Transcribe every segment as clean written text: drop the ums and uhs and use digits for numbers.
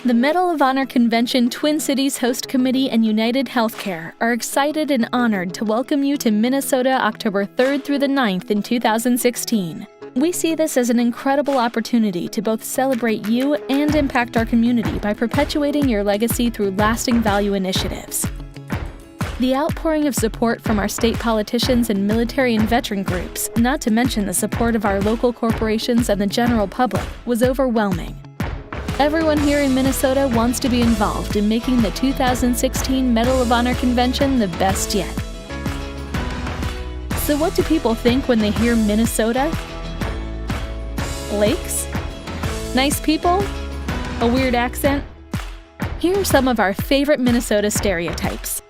The Medal of Honor Convention Twin Cities Host Committee and United Healthcare are excited and honored to welcome you to Minnesota October 3rd through the 9th in 2016. We see this as an incredible opportunity to both celebrate you and impact our community by perpetuating your legacy through lasting value initiatives. The outpouring of support from our state politicians and military and veteran groups, not to mention the support of our local corporations and the general public, was overwhelming. Everyone here in Minnesota wants to be involved in making the 2016 Medal of Honor Convention the best yet. So what do people think when they hear Minnesota? Lakes? Nice people? A weird accent? Here are some of our favorite Minnesota stereotypes.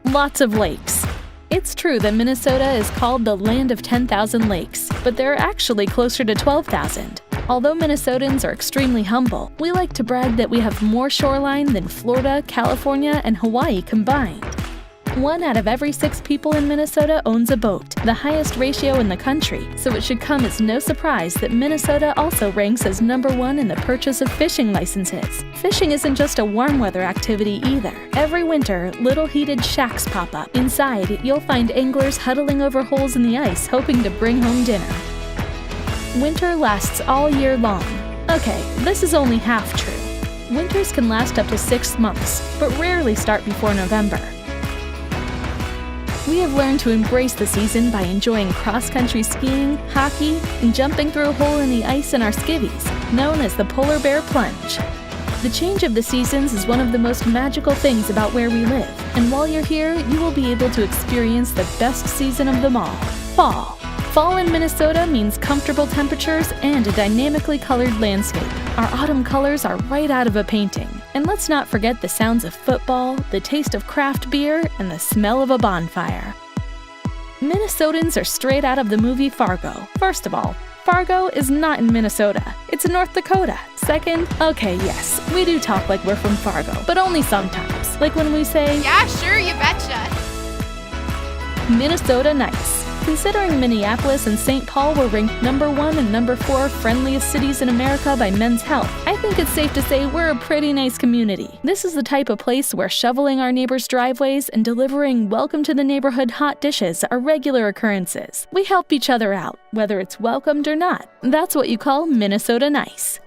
Lots of lakes. It's true that Minnesota is called the land of 10,000 lakes, but there are actually closer to 12,000. Although Minnesotans are extremely humble, we like to brag that we have more shoreline than Florida, California, and Hawaii combined. 1 out of every 6 people in Minnesota owns a boat, the highest ratio in the country, so it should come as no surprise that Minnesota also ranks as #1 in the purchase of fishing licenses. Fishing isn't just a warm weather activity either. Every winter, little heated shacks pop up. Inside, you'll find anglers huddling over holes in the ice hoping to bring home dinner. Winter lasts all year long. Okay, this is only half true. Winters can last up to 6 months, but rarely start before November. We have learned to embrace the season by enjoying cross-country skiing, hockey, and jumping through a hole in the ice in our skivvies, known as the polar bear plunge. The change of the seasons is one of the most magical things about where we live, and while you're here, you will be able to experience the best season of them all, fall. Fall in Minnesota means comfortable temperatures and a dynamically colored landscape. Our autumn colors are right out of a painting. And let's not forget the sounds of football, the taste of craft beer, and the smell of a bonfire. Minnesotans are straight out of the movie Fargo. First of all, Fargo is not in Minnesota. It's in North Dakota. Second, okay, yes, we do talk like we're from Fargo, but only sometimes. Like when we say, "Yeah, sure, you betcha." Minnesota nice. Considering Minneapolis and St. Paul were ranked #1 and #4 friendliest cities in America by Men's Health, I think it's safe to say we're a pretty nice community. This is the type of place where shoveling our neighbors' driveways and delivering welcome to the neighborhood hot dishes are regular occurrences. We help each other out, whether it's welcomed or not. That's what you call Minnesota nice.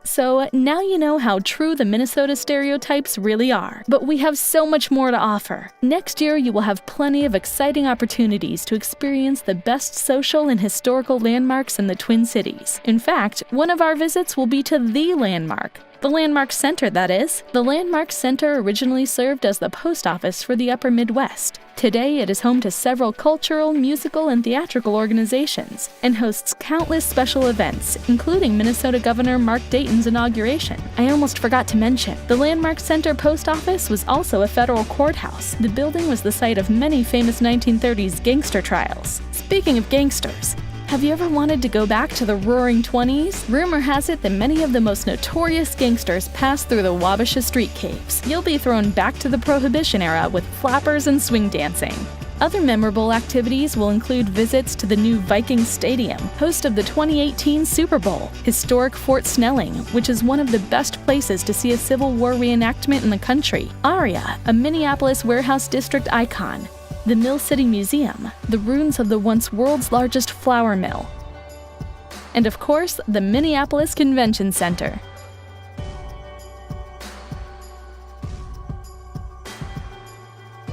So now you know how true the Minnesota stereotypes really are, but we have so much more to offer. Next year, you will have plenty of exciting opportunities to experience the best social and historical landmarks in the Twin Cities. In fact, one of our visits will be to the landmark. The Landmark Center, that is. The Landmark Center originally served as the post office for the Upper Midwest. Today, it is home to several cultural, musical, and theatrical organizations, and hosts countless special events, including Minnesota Governor Mark Dayton's inauguration. I almost forgot to mention, the Landmark Center post office was also a federal courthouse. The building was the site of many famous 1930s gangster trials. Speaking of gangsters, have you ever wanted to go back to the Roaring '20s? Rumor has it that many of the most notorious gangsters passed through the Wabasha street caves. You'll be thrown back to the Prohibition era with flappers and swing dancing. Other memorable activities will include visits to the new Vikings Stadium, host of the 2018 Super Bowl, historic Fort Snelling, which is one of the best places to see a Civil War reenactment in the country, Aria, a Minneapolis warehouse district icon, the Mill City Museum, the ruins of the once world's largest flour mill, and of course, the Minneapolis Convention Center.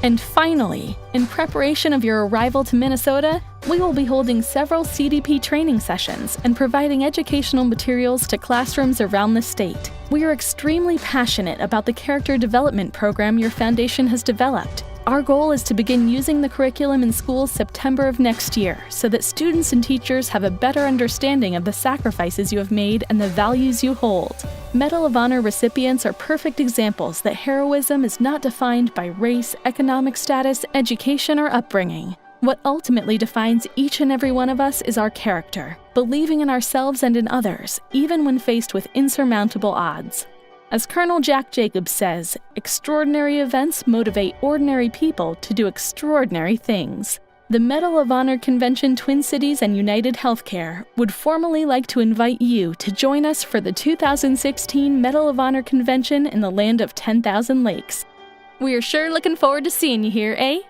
And finally, in preparation of your arrival to Minnesota, we will be holding several CDP training sessions and providing educational materials to classrooms around the state. We are extremely passionate about the character development program your foundation has developed. Our goal is to begin using the curriculum in schools September of next year so that students and teachers have a better understanding of the sacrifices you have made and the values you hold. Medal of Honor recipients are perfect examples that heroism is not defined by race, economic status, education, or upbringing. What ultimately defines each and every one of us is our character, believing in ourselves and in others, even when faced with insurmountable odds. As Colonel Jack Jacobs says, extraordinary events motivate ordinary people to do extraordinary things. The Medal of Honor Convention Twin Cities and United Healthcare would formally like to invite you to join us for the 2016 Medal of Honor Convention in the land of 10,000 lakes. We're sure looking forward to seeing you here, eh?